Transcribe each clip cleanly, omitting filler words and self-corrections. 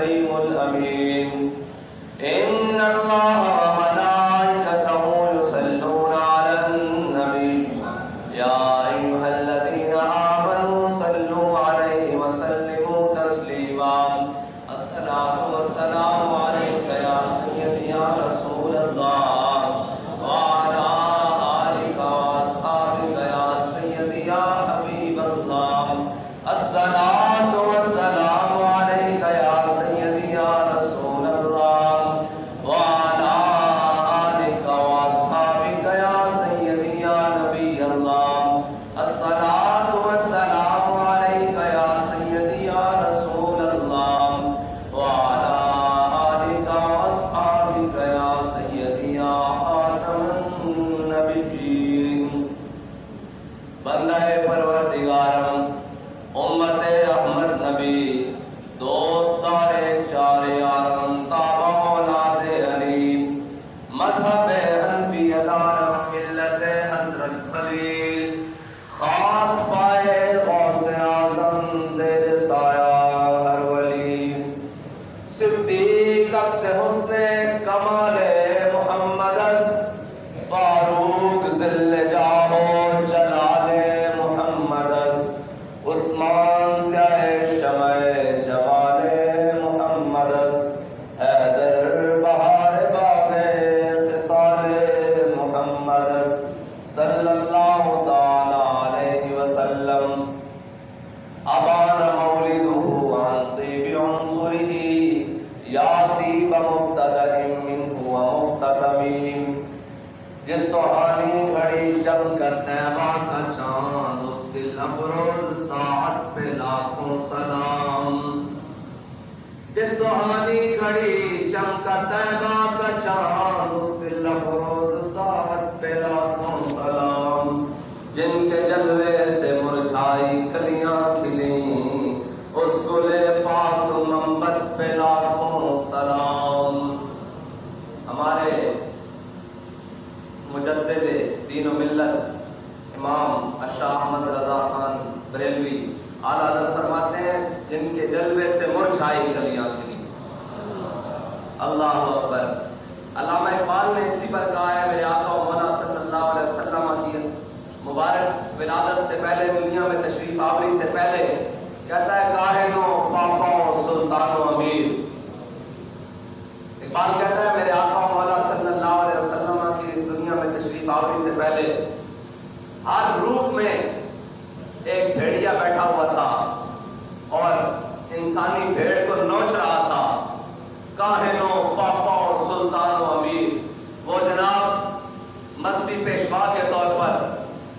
الكريم الأمين إن الله وملائكته يصلون على النبي يا أيها الذين آمنوا صلوا عليه وسلموا تسليما الصلاة والسلام عليك يا سيدي يا رسول الله وعلى آلك وأصحابك يا سيدي يا حبيب الله الصلاة والسلام عليك يا سيدي يا رسول الله وعلى آلك وأصحابك يا سيدي يا نبي الله الصلاة والسلام عليك يا سيدي يا رسول الله وعلى آلك وأصحابك يا سيدي يا خاتم النبيين بندہ پروردگارم امت احمد نبی دوستار چار یارم تابع اولاد علی مذہب حنفی ادارم ملت حضرت خلیل خاک پائے غوث اعظم زیر سایہ ہر ولی صدیق عکس حسن کمال محمد از فاروق ذل جاہ و جلال محمد از عثمان ضیاء شمع جمال محمد از حیدر بہار باغ خصال محمد از صلی اللہ تعالی علیہ وسلم ابان مولدہ عن طیب عنصرہ یا طیب مبتدأ منہ ومختتمیم جس سہانی گھڑی جم کر طیبہ کا چاند اس دل افروز ساعت پہ لاکھوں سلام جس سہانی گھڑی جم کر طیبہ کا چاند اس دل افروز ساعت پہ لاکھوں سلام جن کے جلوے سے مرجھائی کلیاں کھلیں اس گل پاک منبت پہ لاکھوں سلام ہمارے مجدد دین و ملت امام شاہ احمد رضا خان بریلوی اعلیٰ حضرت فرماتے ہیں جن کے جلوے سے مرجھائی کلیاں کھلی اللہ اکبر علامہ اقبال نے اسی پر کہا ہے میرے آقا و مولا صلی اللہ علیہ وسلم کی مبارک ولادت سے پہلے دنیا میں تشریف آوری سے پہلے کہتا ہے کاہن و پاپا و سلطان و امیر اقبال کہتا ہے میرے آقا و مولا صلی اللہ علیہ وسلم کی اس دنیا میں تشریف آوری سے پہلے ہر روپ میں ایک بھیڑیا بیٹھا ہوا تھا اور انسانی بھیڑ کو نوچ رہا تھا کاہن و پاپا و سلطان و امیر وہ جناب مذہبی پیشوا کے طور پر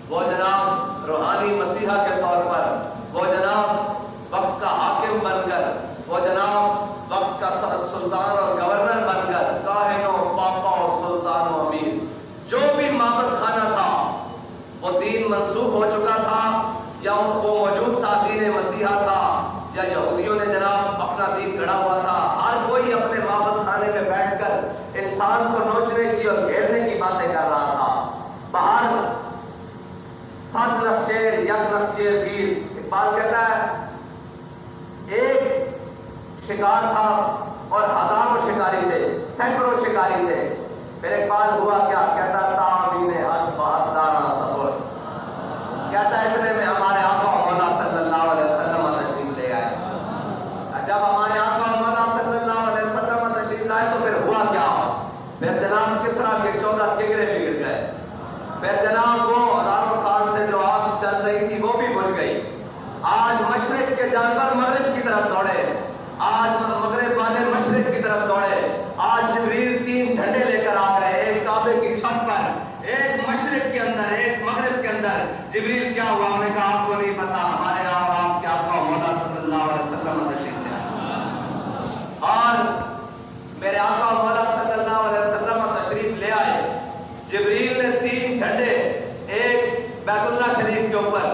وہ جناب روحانی مسیحا کے طور پر وہ جناب وقت کا حاکم بن کر وہ جناب وقت کا سلطان اور گورنر بن کر کاہن و پاپا و سلطان و امیر جو بھی معبد خانہ تھا وہ دین منسوخ ہو چکا تھا یا وہ موجود تھا دین مسیحا تھا یا یہودیوں نے جناب اپنا دین گڑھا ہوا تھا ہر کوئی اپنے معبد خانے میں بیٹھ کر انسان کو نوچنے کی اور گھیرنے کی باتیں کر رہا تھا باہر 7 لکھ شیر 1 لکھ شیر گیر اقبال کہتا ہے ایک شکار تھا اور ہزاروں شکاری تھے سینکڑوں شکاری تھے پھر اقبال ہوا کیا کہتا تعمین حد فہد دارا صبر کہتا اتنے میں ہمارے آقا و مولا صلی اللہ علیہ وسلم تشریف لے آئے جب ہمارے آقا و مولا صلی اللہ علیہ وسلم تشریف لائے تو پھر ہوا کیا پھر جناب کسرا کے 14 کگرے بگڑ گئے پھر جناب وہ ہزاروں سال سے جو آگ چل رہی تھی وہ بھی بجھ گئی آج مشرق کے جانور مغرب کی طرف دوڑے آج مغرب والے مشرق کی طرف دوڑے آج جبریل 3 جھنڈے لے کر آ گئے ایک کعبے کی چھت پر ایک مشرق کے اندر ایک مغرب کے اندر جبریل کیا ہوا انہوں نے کہا آپ کو نہیں پتا ہمارے اور آپ کے آقا مولا صلی اللہ علیہ وسلم تشریف لے آئے اور میرے آقا مولا صلی اللہ علیہ وسلم تشریف لے آئے جبریل نے 3 جھنڈے ایک بیت اللہ شریف کے اوپر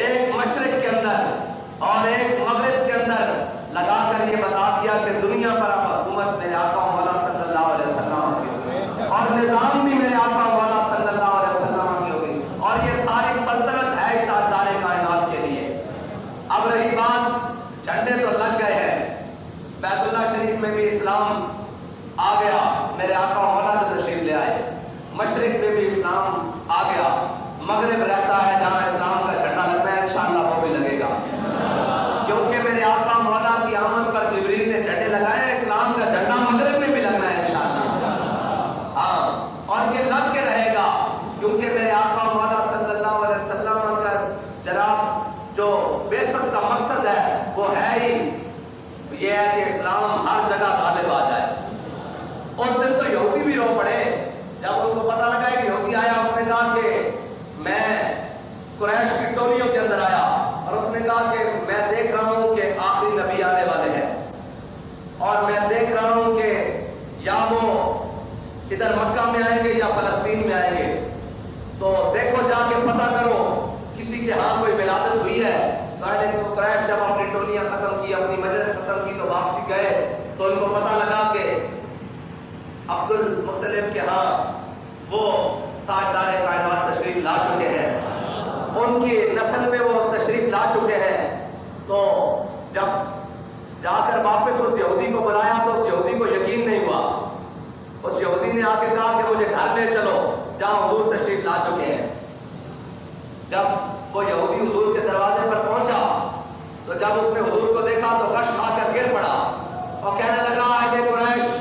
ایک مشرق کے اندر اور ایک مغرب کے اندر لگا کر یہ بتا دیا کہ دنیا پر اب حکومت میرے آقا مولا صلی اللہ علیہ وسلم کی ہوگی اور نظام بھی میرے آقا مولا صلی اللہ علیہ وسلم کی ہوگی اور یہ ساری سلطنت ہے تاجدار کائنات کے لیے اب رہی بات جھنڈے تو لگ گئے ہیں بیت اللہ میں بھی اسلام آ گیا، میرے آقا مولا جو تشریف لے آئے، مشرق میں بھی اسلام آ گیا، مغرب رہتا ہے جہاں اسلام کا جھنڈا لگنا ہے، انشاءاللہ وہ بھی لگے گا، کیونکہ میرے آقا مولا کی آمد پر جبریل نے جھنڈے لگائے ہیں، اسلام کا جھنڈا مغرب میں بھی لگنا ہے انشاءاللہ، ہاں، اور یہ لگ کے رہے گا، کیونکہ میرے آقا مولا صلی اللہ علیہ وسلم کا جناب جو بعثت کا مقصد ہے وہ ہے ہی یہ ہے کہ اسلام ہر جگہ غالب آ جائے۔ اس دن تو یہودی بھی رو پڑے، جب ان کو پتہ لگا کہ یہودی آیا، اس نے کہا کہ میں قریش کی ٹولیوں کے اندر آیا، اور اس نے کہا کہ میں دیکھ رہا ہوں کہ آخری نبی آنے والے ہیں، اور میں دیکھ رہا ہوں کہ یا وہ ادھر مکہ میں آئیں گے یا فلسطین میں آئیں گے، تو دیکھو جا کے پتہ کرو کسی کے ہاں کوئی ولادت ہوئی ہے۔ تو قریش جب اپنی ٹولیاں ختم کی، اپنی مجلس ختم کی، تو واپسی گئے تو ان کو پتہ لگا کہ عبد المطلب کے ہاں وہ تاجدار کائنات تشریف لا چکے ہیں، ان کی نسل میں وہ تشریف لا چکے ہیں۔ تو جب جا کر واپس اس یہودی کو بلایا تو اس یہودی کو یقین نہیں ہوا، اس یہودی نے آ کے کہا کہ مجھے گھر لے چلو جہاں حضور تشریف لا چکے ہیں۔ جب وہ یہودی حضور کے دروازے پر پہنچا تو جب اس نے حضور کو دیکھا تو غش کھا کر گر پڑا اور کہنے لگا، اے قریش،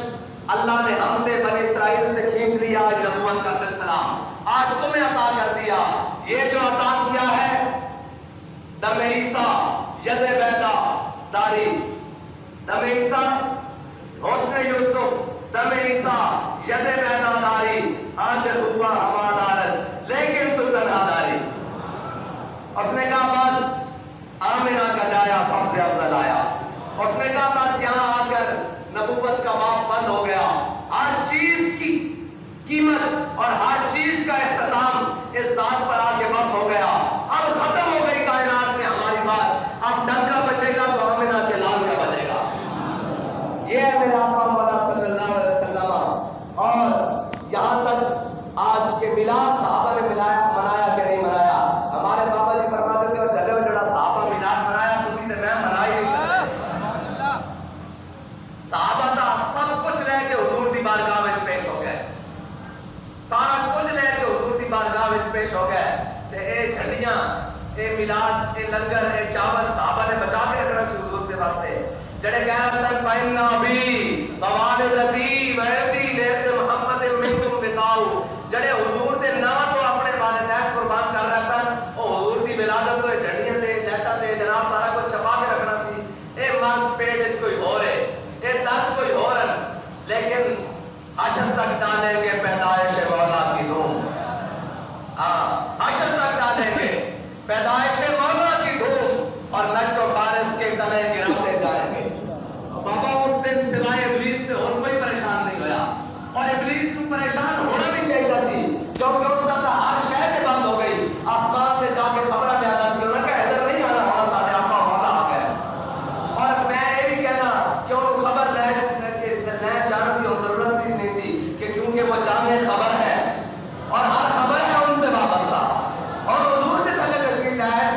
اللہ نے ہم سے بنی اسرائیل سے کھینچ لیا نبوت کا سلسلہ، آج تمہیں عطا کر دیا، یہ جو عطا کیا ہے دم عیسیٰ ید بیدا داری، دم عیسیٰ حسن یوسف دم عیسیٰ ید بیدا داری، عاشق خطبہ ہما دارت لیکن تو تنہا داری۔ اس نے کہا بس آمنہ کا جایا سب سے افضل آیا، اس نے کہا بس یہاں آ کر نبوت کا باب بند ہو گیا، ہر چیز کی قیمت اور ہر چیز کا اختتام اس ذات پر آ کے بس ہو گیا، اب ختم ہو گئی کائنات میں ہماری بات، اب ڈنکا بچے گا تو آمنہ کے لال کا بچے گا۔ یہ ہے میرے آقا مولا صلی اللہ علیہ وسلم۔ اور یہاں تک آج کے میلاد صحابہ نے منایا کہ نہیں منایا؟ ہمارے بابا جی فرماتے تھے چلے ہو جڑا صحابہ میلاد منایا تسی تے میں منا ہی نہیں سکتے۔ صحابہ دا سب کچھ لے کے حضور دی بارگاہ وچ پیش ہو گئے، سارا کچھ لے کے حضور دی بارگاہ وچ پیش ہو گئے، تے اے جھنڈیاں، اے میلاد، اے لنگر، اے چاول صحابہ نے بچا کے رکھنا سی حضور دے واسطے، جڑے کہہ رہے سن فَإِنَّا بِي وَوَالِدَتِي وَيَدِي لِيَدِ مُحَمَّدٍ مِنْكُمْ بِقَاؤ، جڑے حضور دے نام تو اپنے والدین قربان کر رہے سن، او حضور دی ولادت تو جھنڈیاں دے لیٹا دے جناب سارا کچھ چھپا کے رکھنا سی۔ اے مرض پیٹ وچ کوئی ہو رہے، اے درد کوئی ہو رہا، لیکن حشر تک ڈالیں گے پیدائش مولا کی دھوم، حشر تک ڈالیں گے پیدائش مولا کی دھوم، اور نجد و فارس کے تنے گراتے جائیں گے۔ بابا اس دن سوائے ابلیس پہ اور کوئی پریشان نہیں ہویا، اور ابلیس کو پریشان ہونا بھی چاہیے سی، کیونکہ اس کا ہر شہر بند ہو گئی، آسمان میں جا کے خبر جانا سی، انہوں نے کہا ادھر نہیں آنا ہونا، سارے آقا مولا آ گئے۔ اور میں یہ بھی کہنا کہ ان خبر لے جانا کی ضرورت ہی نہیں سی، کہ کیونکہ وہ جامع خبر ہے اور ہر خبر ہے ان سے وابستہ، اور حضور سے پہلے تشریف لائے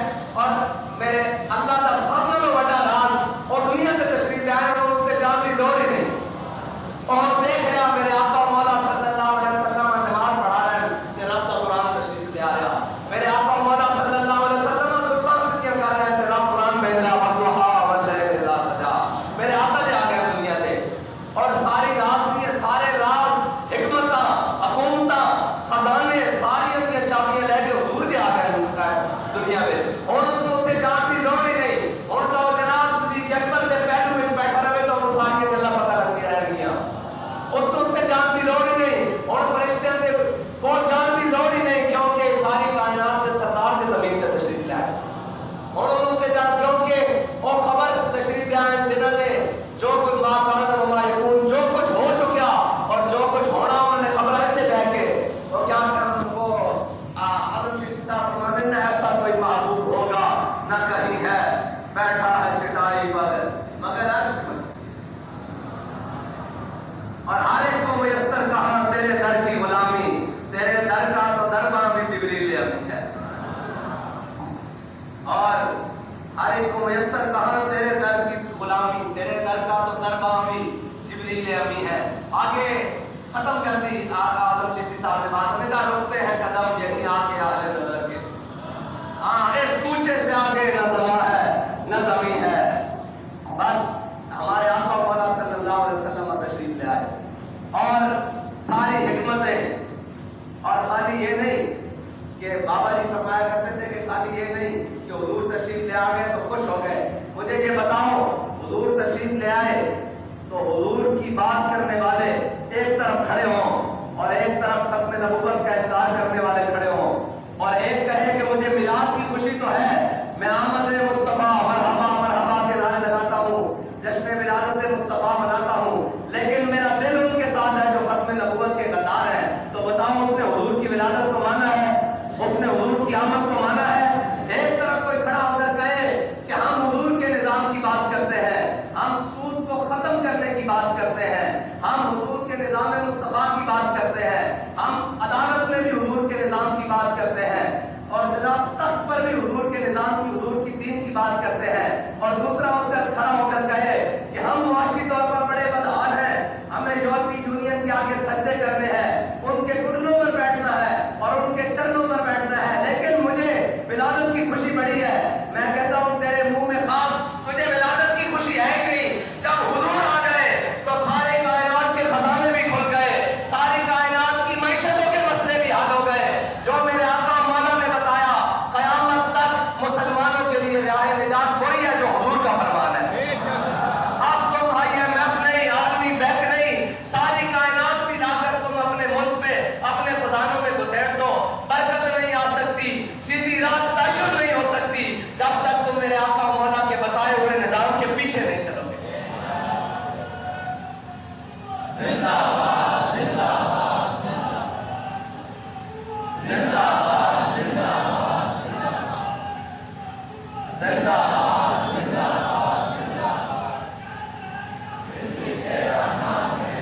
تفصیل امی ہے. آگے ختم کر دی اعظم چشتی صاحب نے بات. ہمیں کہا روکتے ہیں قدم یہیں آ کے اہل نظر کے. اس کوچے سے آگے نہ زمین ہے نہ زمین ہے. بس ہمارے آقا مولا صلی اللہ علیہ وسلم تشریف لے آئے اور ساری حکمتیں. اور خالی یہ نہیں کہ بابا جی فرمایا کرتے تھے کہ خالی یہ نہیں کہ حضور تشریف لے آ گئے تو خوش ہو گئے. مجھے یہ بتاؤ حضور تشریف لے آئے تو حضور کی بات کرنے والے ایک طرف کھڑے ہوں اور ایک طرف ختم نبوت کا انکار کرنے والے کھڑے ہوں اور ایک کہے کہ مجھے میلاد کی خوشی تو ہے, میں آمد مصطفیٰ مرحبا مرحبا کے نعرے لگاتا ہوں, جشن ولادت مصطفیٰ مناتا ہوں, لیکن میرا دل ان کے ساتھ ہے جو ختم نبوت کے غدار ہیں. تو بتاؤ اس نے حضور کی ولادت کو مانا ہے, اس نے حضور کی آمد کو مانا ہے؟ ایک طرف کوئی کھڑا ہو کر کہے کہ ہم حضور کے نظام کی بات کرتے ہیں, ہم سود کو ختم کرنے کی بات کرتے ہیں, ہم حضور کے نظام مصطفیٰ کی بات کرتے ہیں, ہم عدالت میں بھی حضور کے نظام کی بات کرتے ہیں, اور جناب تخت پر بھی حضور کے نظام کی حضور کی دین کی بات کرتے ہیں, اور دوسرا اس کا کھڑا ہو کر کہے کہ ہم معاشی طور پر بڑے بدحال ہیں, ہمیں یورپی یونین کے آگے سجدے کرنے ہیں, ان کے گھٹنوں پر بیٹھنا ہے اور ان کے چرنوں پر بیٹھنا ہے, لیکن مجھے ولادت کی خوشی بڑی ہے. میں کہتا ہوں تیرے منہ میں خاک, تجھے ولادت کی خوشی ہے ہی نہیں. جب حضور آ گئے تو ساری کائنات کے خزانے بھی کھل گئے, ساری کائنات کی معیشتوں کے مسئلے بھی حل ہو گئے. جو میرے آقا مولا نے بتایا قیامت تک مسلمانوں کے لیے راہ نجات وہی ہے جو حضور کا فرمان ہے. اب تم IMF نہیں, عالمی بینک نہیں, ساری کائنات بھی لا کر تم اپنے ملک میں اپنے خزانوں میں گھسیٹ دو, برکت نہیں آ سکتی, سیدھی رات تعین نہیں ہو سکتی جب تک تم میرے آقا مولا کے بتائے ہوئے نظام کے پیچھے نہیں چلو گے. زندہ باد, زندہ باد, زندہ باد, زندہ باد, زندہ باد, زندہ باد, زندہ باد. کسی تیرا نام ہے,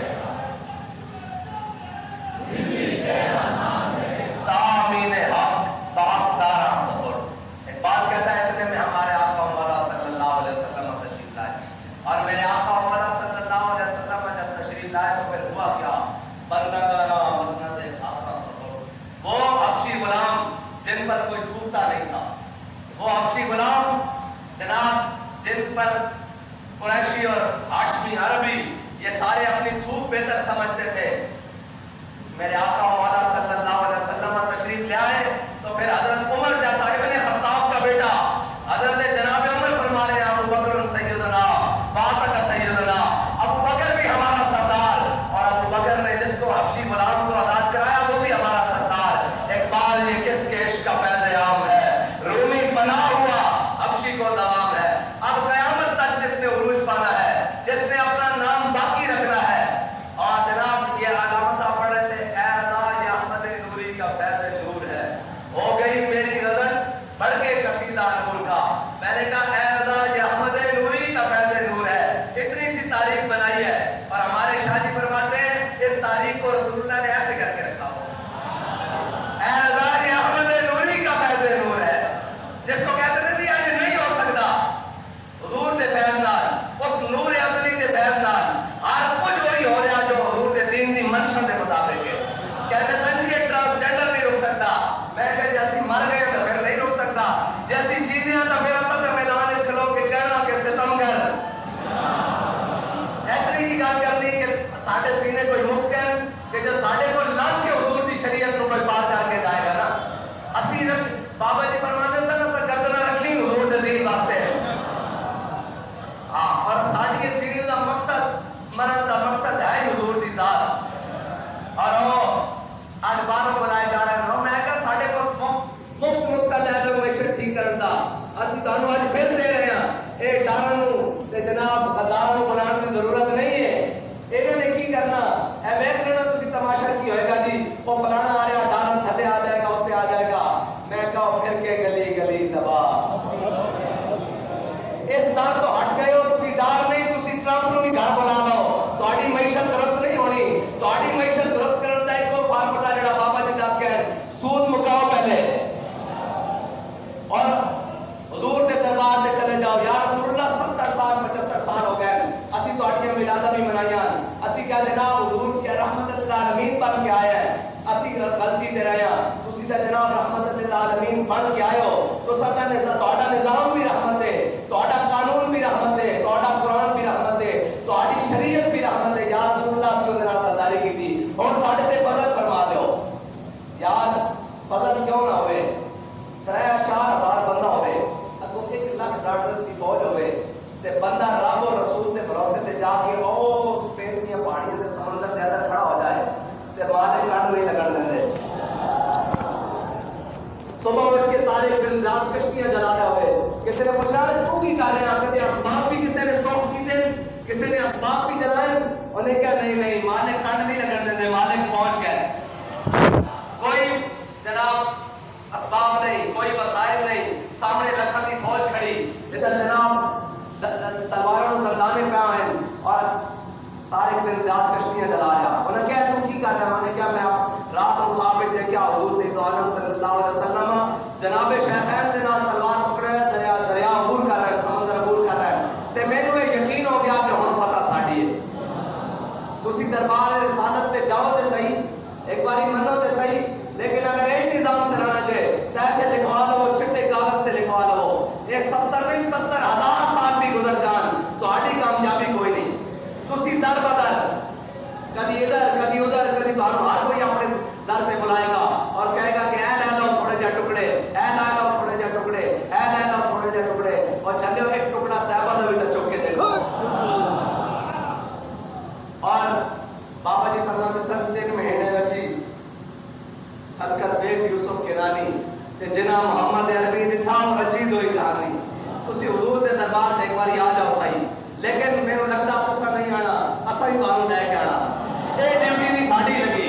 کسی تیرا نام ہے, تامین حق بہتارا صبر. ایک بات کہتا ہے اتنے میں ہمارے آقا مولا صلی اللہ علیہ وسلم تشریف لائے, اور میرے آقا مولا صلی اللہ علیہ وسلم جب تشریف لائے تو پھر ہوا کیا؟ بلغنا مسند خاطرہ صبر. وہ حبشی غلام جن پر کوئی تھوکتا نہیں تھا, وہ حبشی غلام جناب جن پر قریشی اور ہاشمی عربی یہ سارے اپنی تھوک بہتر سمجھتے تھے, میرے آقا مولا صلی اللہ علیہ وسلم تشریف لے آئے تو پھر حضرت عمر جیسا ابن خطاب کا بیٹا حضرت جناب عمر فرما رہے ہیں ابو بکر سیدنا باتک سیدنا, ابو بکر بھی ہمارا سردار, اور ابو بکر نے جس کو حبشی غلام کو آزاد کرایا وہ بھی ہمارا سردار. اقبال یہ کس کے عشق کا فیض عام ہے, رومی پناہ ہوا حبشی کو دوام ہے. اب قیامت تک جس نے عروج پانا ہے, جس نے اپنا نام باقی رکھنا ہے, اور جناب یہ علامہ صاحب پڑھ رہے تھے اے رضا یہ احمد نوری کا فیض نور ہے, ہو گئی میری غزل بڑھ کے قصیدہ نور کا. میں نے کہا اے رضا یہ احمد نوری کا فیض نور ہے, اتنی سی تاریخ بنائی ہے, اور ہمارے شاہ جی فرماتے ہیں اس تاریخ کو رسول اللہ نے ایسے کر کے رکھا ہو, اے رضا یہ احمد نوری کا فیض نور ہے, جس کو کہتے تھے آج نہیں ہو سکتا حضور دے فیض نال, اس نور ازلی دے فیض نال ہر کچھ وہی ہو رہا جو حضور دے دین دی منشا دے مطابق ہے. کہتے سن کے ٹرانسجنڈر نہیں رک سکتا, میں کہ جیسی مر گئے تو پھر نہیں رک سکتا, جیسی جینے تو پھر اصل میں میدان کھلو کے کہنا کہ ستم کر اتنی کی گل کرنی کہ ساڈے سینے کوئی ممکن کہ جو ساڈے کو لگ کے حضور دی شریعت کو کوئی پار کر کے جائے گا نا, اسی بابا جی فرماتے سن اسا گردنا رکھی حضور دے دین واسطے, ہاں, اور ساڈی جینے دا مقصد مرن دا مقصد ہے حضور دی ذات, اور وہ آج باروں بنائے جا رہے ہیں. میں کہا ساڈے کو مفت مقصد ہے جو معیشت ٹھیک کرن دا, اسی تانوں اج پھر دے رہے ہیں. اے ڈاراں نوں تے جناب غداراں نوں بنانے کی ضرورت نہیں ہے. انہوں نے کی کرنا, اے ویکھ لینا تسی تماشا کی ہوئے گا جی, وہ فلانا آ رہا ڈارن تھلے آ جائے گا, اوتے آ جائے گا. میں کہا پھر کے گلی گلی تباہ, اس در تو ہٹ گئے ہو, تسی ڈار نہیں, تسی ٹرمپ نوں بھی گھر بنا لو, تہاڈی معیشت درست نہیں ہونی. تہاڈی معیشت درست کرن دا ایک فارمولا جڑا بابا جی دس گئے, سود مکاؤ پہلے اور حضور دے دربار تے چلے جاؤ. یا رسول اللہ 70 سال 75 سال ہو گئے, اسی تہاڈیاں میلاداں بھی منائیاں, اسی اسی کہہ جناب حضور کی رحمت للعالمین بن کے آیا ہے اسی غلطی تے رہے ہیں تسی تے جناب رحمت للعالمین بن کے آئے ہو تو سدا تہاڈا نظام بھی رحمت ہے تہاڈا قانون بھی رحمت ہے تہاڈا قرآن بھی رحمت ہے تہاڈی شریعت بھی رحمت ہے یا رسول اللہ صلی اللہ علیہ وسلم کی تھی اور ساڈے تے فضل فرما دیو یار فضل کیوں نہ ہوئے 3-4 ہزار بندہ ہوئے اگوں 1 لاکھ ڈالر کی فوج ہوئے تے بندہ رب اور رسول کے بھروسے تے جا کے او سپین دی پہاڑیاں تے سمندر دے اندر کھڑا ہو جائے تے مارے کانڈ نہیں لگن دیندے صبح اٹھ کے طارق بن زیاد کشتیاں جلا رہے ہوئے کسی نے پوچھا تو کی کر رہے ہیں کہتے اسباب بھی کسی نے سوکھ کی دے کسی نے اسباب بھی جلائے انہیں کہا نہیں مالک کانڈ نہیں لگن دیندے مالک پہنچ گئے کوئی جناب اسباب نہیں کوئی وسائل نہیں سامنے لکھن دی فوج کھڑی ادھر جناب تلواروں دندانے پہ آئے اور طارق بن زیاد کشتیاں جلا رہا انہیں کہا تم کی کر رہے ہیں انہیں کہا میں رات مخابر دیکھا حضور سید عالم صلی اللہ علیہ وسلم جناب شیخین دے نال تلوار پکڑے دریا عبور کر رہے ہیں سمندر عبور کر رہے ہیں تے میں نے یقین ہو گیا کہ ہن فتح ساڈی ہے تسی دربار رسالت تے جاؤ تے صحیح ایک باری منو تے صحیح لیکن اگر ایک نظام چلانا چاہے تے لکھوا لو چٹے کاغذ تے لکھوا لو یہ 70 نہیں 70,000 سال بھی گزر جان تو آدھی کامیابی کوئی نہیں تسی در بدر کدی ادھر کدی ادھر کدی تو ہر کوئی اپنے در پہ بلائے گا اور کہے گا کہ اے لے لو تھوڑے جے ٹکڑے اے لے لو تھوڑے جے ٹکڑے اے لے لو تھوڑے جے ٹکڑے اور چلے ایک ٹکڑا طیبہ میں بھی چک کے دیکھو اور بابا جی فرماتے سن 3 مہینے رکھی خلقت بیٹ یوسف کے رانی تے جنا محمد عربی نٹھا رجی دوئی جہانی تسی حضور دے دربار تے ایک باری آ جاؤ صحیح لیکن میرے لگتا تسا نہیں آنا اسا ہی تانوں لے کے آنا اے ڈیوٹی بھی ساڈی لگی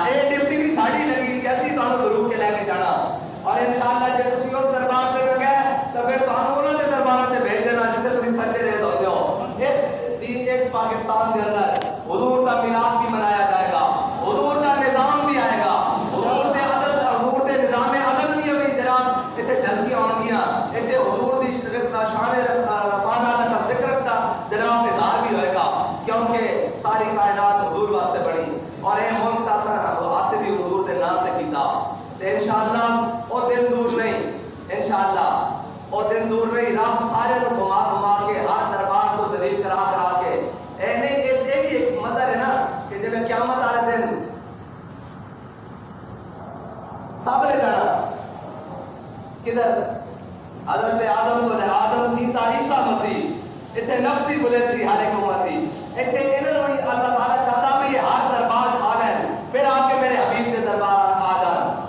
اے ڈیوٹی بھی ساڈی لگی کہ اسی تانوں ضرور کے لے کے جانا اور انشاءاللہ جے تسی اس دربار تے گئے تو پھر تانوں انہاں دے درباراں تے بھیج دینا جتے تسی سجدے رہ ہوندے ہو اس پاکستان دے اندر حضور کا میلاد بھی منایا جائے گا حضور کا نظام بھی آئے گا حضور دے عدل حضور دے نظام عدل بھی ہوئی جناب ایتھے جلدیاں ہونگیاں ایتھے حضور دی شان رفانہ کا ذکر کا جناب اظہار بھی ہوئے گا کیونکہ ساری کائنات حضور واسطے بڑی اور اے ملک تاسا حاصل بھی حضور دے نام تے کیتا تے انشاءاللہ او دن دور نہیں انشاءاللہ او دن دور نہیں رب سارے نو گھما گھما کے ہر دربار کو ذلیل کرا کرا کے اے نہیں اس ایک ہی ایک مظہر ہے نا کہ جب قیامت والے دن صبر جانا کدھر حضرت آدم کو آدم تھی تا عیسیٰ مسیح اتنے نفسی بلے سی ہر ایک امتی اتنے انہوں نے اللہ تعالیٰ چاہتا بھی یہ ہر دربار کھا لیں پھر آ کے میرے حبیب کے دربار آ جان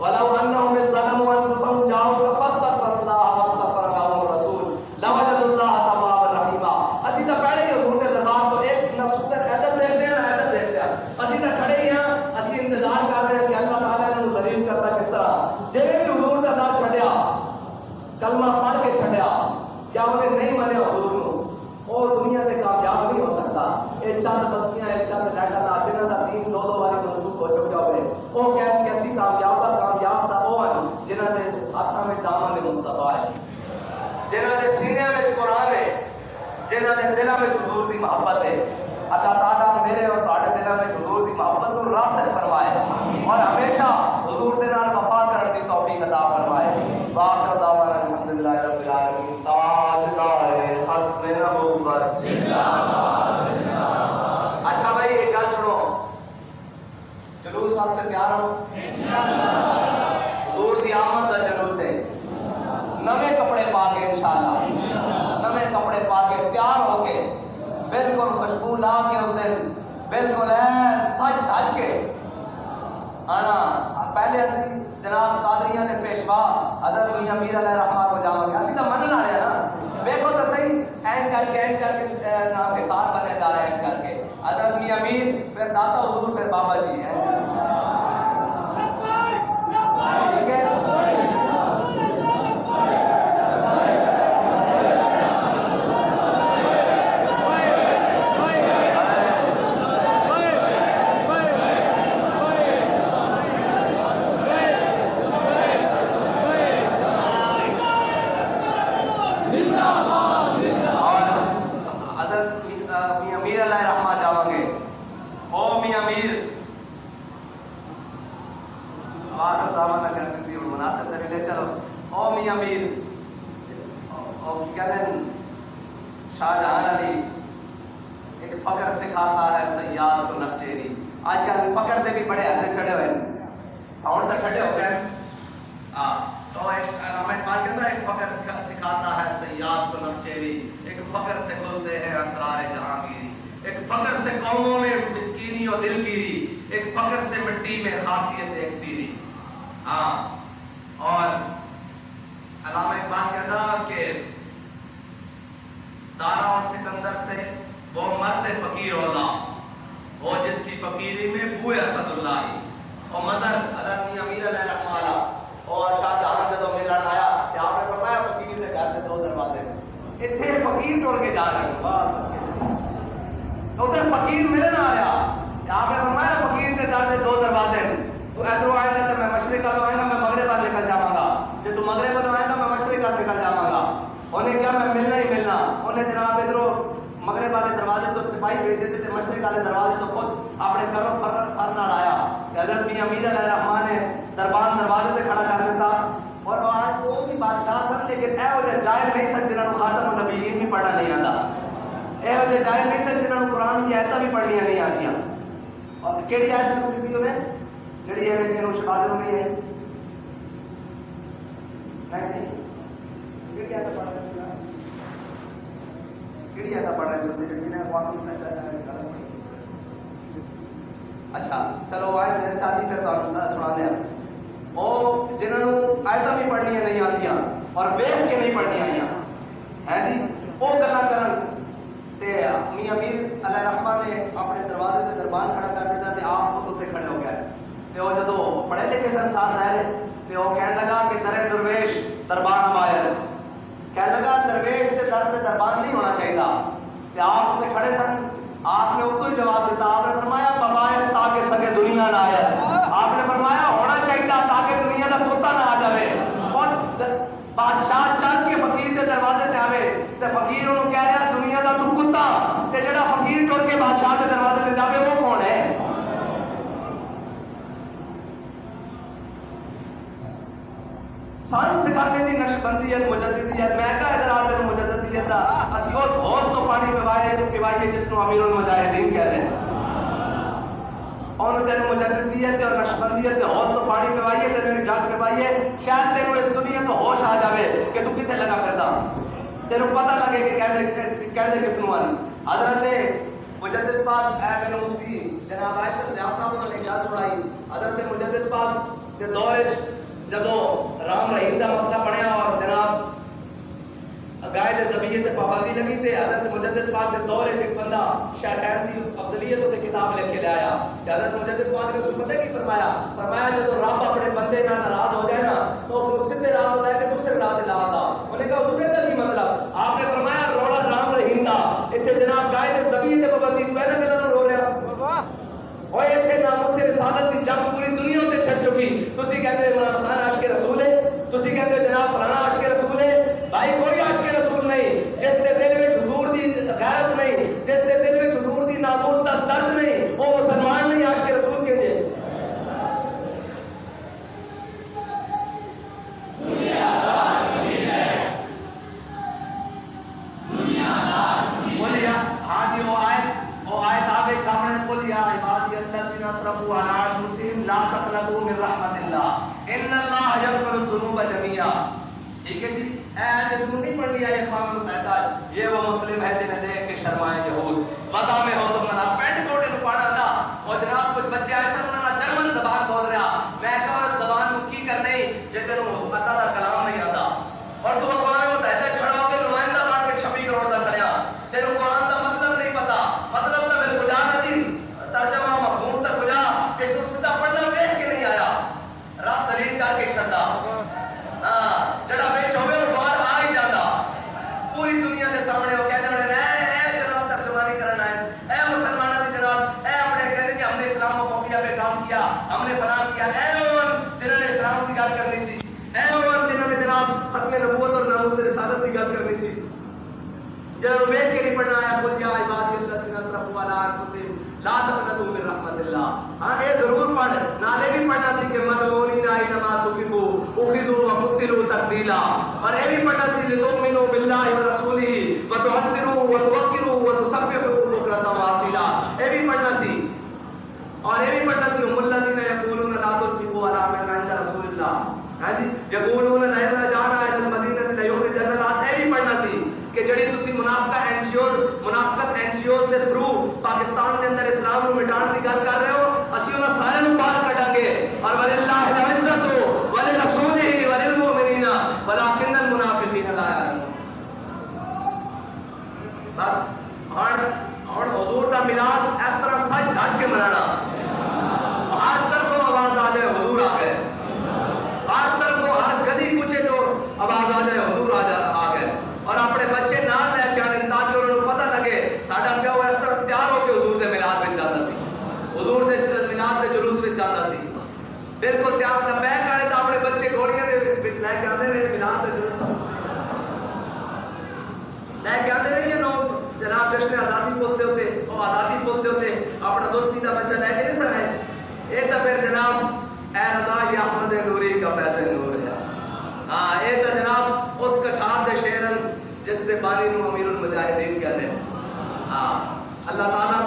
وَلَوْ أَنَّهُمْ اِذْ أَنفُسَهُمْ جَاءُوكَ فَاسْتَغْفَرُوا اللَّهَ وَاسْتَغْفَرَ لَهُمُ الرَّسُولُ لَوَجَدُوا اللَّهَ تَوَّابًا رَحِيمًا اسی تو پہلے ہی حضور کے دربار کو ایک نفس تک عدد دیکھتے ہیں عدد دیکھتے ہیں اسی تو کھڑے ہی ہیں اسی انتظار کر رہے ہیں کہ اللہ تعالیٰ نے ذلیل کرتا کس طرح جب بھی حضور کا در چھڑیا کلمہ پڑھ کے چھڑیا کیا انہیں نہیں منے حضور کو اور دنیا سے کامیاب نہیں ہو سکتا ایک چند بتیاں ایک چند ڈیٹا تھا جنہوں کا 3-2 باری منسوخ ہو چکا ہوئے وہ کہتے کیسی کامیاب تھا وہ ہیں جنہوں نے ہاتھوں میں دامن مصطفیٰ ہے جنہوں نے سینے میں قرآن ہے جنہوں نے دلوں میں حضور کی محبت ہے اللہ تعالیٰ میرے اور تہاڈے دلوں میں حضور کی محبت کو راسخ فرمائے اور ہمیشہ حضور دے نال وفا کرنے کی توفیق عطا فرمائے باقر دعوانا الحمدللہ رب العالمین تاجدار ختم نبوت زندہ باد اچھا بھائی ایک گل سنو جلوس واسطے تیار ہو انشاءاللہ حضور دی آمد کا جلوس ہے نوے کپڑے پا کے انشاءاللہ نوے کپڑے پا کے تیار ہو کے بالکل خوشبو لا کے اس دن بالکل سج دھج کے آنا پہلے اسی جناب قادریہ نے پیشوا حضرت میاں میر علیہ رحمہ کو جاؤں گے اسی تو مننا رہے ہیں نا دیکھو تو صحیح این کر کے نام کے ساتھ بنے جا رہے ہیں کر کے حضرت میاں میر پھر داتا حضور پھر بابا جی ہیں ٹھیک ہے امیر علیہ جی ایک فخر سکھاتا ہے صیاد کو نخچیری. آج کل فخر دے بھی بڑے ہاتھ چڑھے ہوئے ہوں تو کھڑے ہو گئے. تو علامہ اقبال کہتا ہے ایک فخر سکھاتا ہے صیاد کو نخچیری, ایک فخر سے کھلتے ہیں اسرار جہانگیری, ایک فخر سے قوموں میں مسکینی و دلگیری, ایک فخر سے مٹی میں خاصیت ایک سیری. اور علامہ اقبال کہتا کہ دارا اور سکندر سے وہ مرد فقیر ہوگا وہ جس کی فقیری میں بوئے اسد اللہ. اور مظہر حضرت میاں امیر علیہ رحمہ اللہ اور شاہ جہاں جدو ملن آیا کہ آپ نے فرمایا فقیر نے گھر سے 2 دروازے اتنے فقیر ٹوڑ کے جا رہے ہیں, ادھر فقیر ملن آیا کہ آپ نے فرمایا فقیر کے گھر سے 2 دروازے, تو ادھر آئے گا تو میں مشرق والوں آئے گا میں مغرب والے نکل جاؤں گا, جب تو مغرب والوں آئے گا میں مشرق والے نکل جاؤں گا. انہیں کیا میں ملنا ہی ملنا. انہیں جناب ادھر مغرب والے دروازے تو سپاہی بھیج دیتے تھے, مشرق والے دروازے تو خود اپنے کرو فرنا لایا کہ حضرت میاں امیر علیہ الرحمٰن نے دربان دروازے سے کھڑا کر دیتا. اور آج وہ بھی بادشاہ سن لیکن اے وہ جائز نہیں سن جنہوں خاتم النبیین بھی پڑھنا نہیں آتا, اے وہ جائز نہیں سن جنہوں قرآن کی آیتیں بھی پڑھنی نہیں آتیاں. اور کیڑی آیت شروع کی تھی انہیں جڑی ہے کہ روش بادل نہیں ہے نہیں کیڑی آیت پڑھ رہے ہیں کیڑی آیت پڑھ رہے ہیں جڑی نے قانون میں اچھا چلو آیت چاہتی پھر تو سنا دیں. وہ جنہوں آیتیں بھی پڑھنی نہیں آتیاں اور ویخ کے نہیں پڑھنی آئیاں ہے جی وہ گلا کرن تے میاں امیر علیہ الرحمٰن نے اپنے دروازے سے دربان کھڑا کر دیتا تے آپ خود اتنے کھڑے ہو گئے. تے وہ جدو پڑھے لکھے سن ساتھ رہ رہے تے وہ کہنے لگا کہ در درویش دربان باہر, کہنے لگا درویش سے دربان نہیں ہونا چاہیے. تے آپ اتنے کھڑے سن, آپ نے اتو ہی جواب دیتا. آپ نے فرمایا ببائے تاکہ سکے دنیا نہ آئے. آپ نے فرمایا ہونا چاہیے تاکہ دنیا کا کتا نہ آ جائے. اور بادشاہ چل کے فقیر کے دروازے سے آئے تے فقیر انہوں کہہ رہا دنیا کا تو کتا, تے جڑا فقیر ٹر کے بادشاہ کے دروازے سے جاوے وہ کون ہے؟ سان سکھانے دی نقشبندیت مجددیت. میں کہا ادھر آتے ہیں مجددیت دا اسی اس حوض تو پانی پیوائیے جس کو امیر المجاہدین کہہ رہے ہیں. اور تینوں مجددیت اور نقشبندیت کے حوض تو پانی پیوائیے, تینوں جگ پیوائیے, شاید تینوں اس دنیا تو ہوش آ جاوے کہ تو کتے لگا کرتا, تینوں پتہ لگے کہ کہنے کس نو آنی. حضرت مجدد پاک اے میرے مفتی جناب عائشہ ریاض صاحب نے گل چھڑائی. حضرت مجدد پاک کے دور جدو رام رحیم کا مسئلہ بنیا اور جناب گائے ذبیحے تے پابندی لگی تے حضرت مجدد پاک کے دور ایک بندہ شیخین دی افضلیت تے کتاب لکھ کے لے آیا. حضرت مجدد پاک نے اس کو پتہ کی فرمایا جب رب اپنے بندے نہ ناراض ہو جائے نا تو اس کو سیدھے راہ لے کے دوسرے راہ تے لا آتا. انہوں نے کہا حضور کا بھی مطلب آپ نے فرمایا روڑا رام رحیم دا اتنے جناب گائے ذبیحے تے پابندی تو ہے نا کہ رو رہا اوے اتنے ناموس رسالت دی جنگ پوری دنیا تے چھڑ چکی. تسی کہتے ہیں عمران خان عاشق رسول ہے, تسی کہتے ہیں جناب فلانا عاشق رسول ہے. بھائی کوئی عاشق رسول نہیں جس کے دل میں حضور دی غیرت نہیں, جس کے دل میں حضور دی ناموس دا درد نہیں, وہ مسلمان نہیں عاشق رسول کے لیے. ہاں جی وہ آئے تابع سامنے قل یا عبادی الذین اسرفوا علی انفسہم لا تقنطوا من رحمت اللہ ان اللہ یغفر الذنوب جميعا. ٹھیک ہے جی اے جو نہیں پڑھ لیا یہ اقوام متحدہ یہ وہ مسلم ہے جنہیں دیکھ کے شرمائے یہود. مزہ میں ہو تو مزہ پینٹ کوٹے کو پڑھا تھا اور جناب کچھ بچے ایسا انہوں نے جرمن زبان بول رہا. میں کہا اس زبان کو کی کرنے جے تینوں اللہ کا کلام نہیں آتا اور تو اقوام متحدہ کھڑا ہو کے نمائندہ بن کے 26 کروڑ کا کریا. تینوں قرآن کا مطلب نہیں پتا, مطلب تو پھر کجا نہ جی ترجمہ مفہوم تک کجا اس کو سیدھا پڑھنا ویکھ کے نہیں آیا رب ذلیل کر کے چھڑا. جڑا بچ ہوئے وہ باہر آ ہی جاتا پوری دنیا کے سامنے وہ کہنے والے اے جناب ترجمانی کرنا ہے اے مسلمانوں کی جناب اے اپنے کہنے کہ ہم نے اسلام و فوبیا پہ کام کیا, ہم نے فلاں کیا. اے جنہوں نے اسلام کی گل کرنی سی, اے جنہوں نے جناب ختم نبوت اور ناموس رسالت کی گل کرنی سی, جنہوں نے ویکھ کے نہیں پڑھنا آیا قل یا عبادی الذین اسرفوا علی انفسہم لا تقنطوا من رحمت اللہ. ہاں یہ ضرور پڑھ نالے بھی پڑھنا سی کہ مدعونین اینما ثقفوا اخذوا وقتلوا تقتیلا, اور یہ بھی پڑھنا سی لتؤمنوا باللہ ورسولہ وتعزروه وتوقروه وقت NGO کے تھرو پاکستان کے اندر اسلام کو مٹان کی گل کر رہے ہو اسی انہاں سارے نوں باہر کڈاں گے اور وللہ العزت ولرسولہ وللمؤمنین ولکن المنافقین لا یعلمون. بس ہن حضور دا میلاد اس طرح سج دھج کے منانا ہر طرف آواز آ جائے حضور آ گئے ہر طرف ہر گلی کوچے جو آواز آ جائے حضور آ گئے اور اپنے بچے نال لے کے آنے تاکہ انہوں نے پتہ لگے ساڈا پیو اس طرح تیار ہو کے حضور دے میلاد وچ جاندا سی حضور دے میلاد دے جلوس وچ جاندا سی بالکل تیار نہ بیٹھ والے تے اپنے بچے گھوڑیاں دے وچ لے کے آندے نے میلاد دے جلوس لے کے آندے نے نو جناب جشن آزادی بولتے ہوتے او آزادی بولتے ہوتے اپنا دوستی دا بچہ لے کے نہیں سارے اے تے پھر جناب اے رضا یا احمد نوری کا فیض نور ہے ہاں اے تے جناب اس کشار دے شعر جس دے بانی نو امیر المجاہدین کہتے ہیں ہاں اللہ تعالیٰ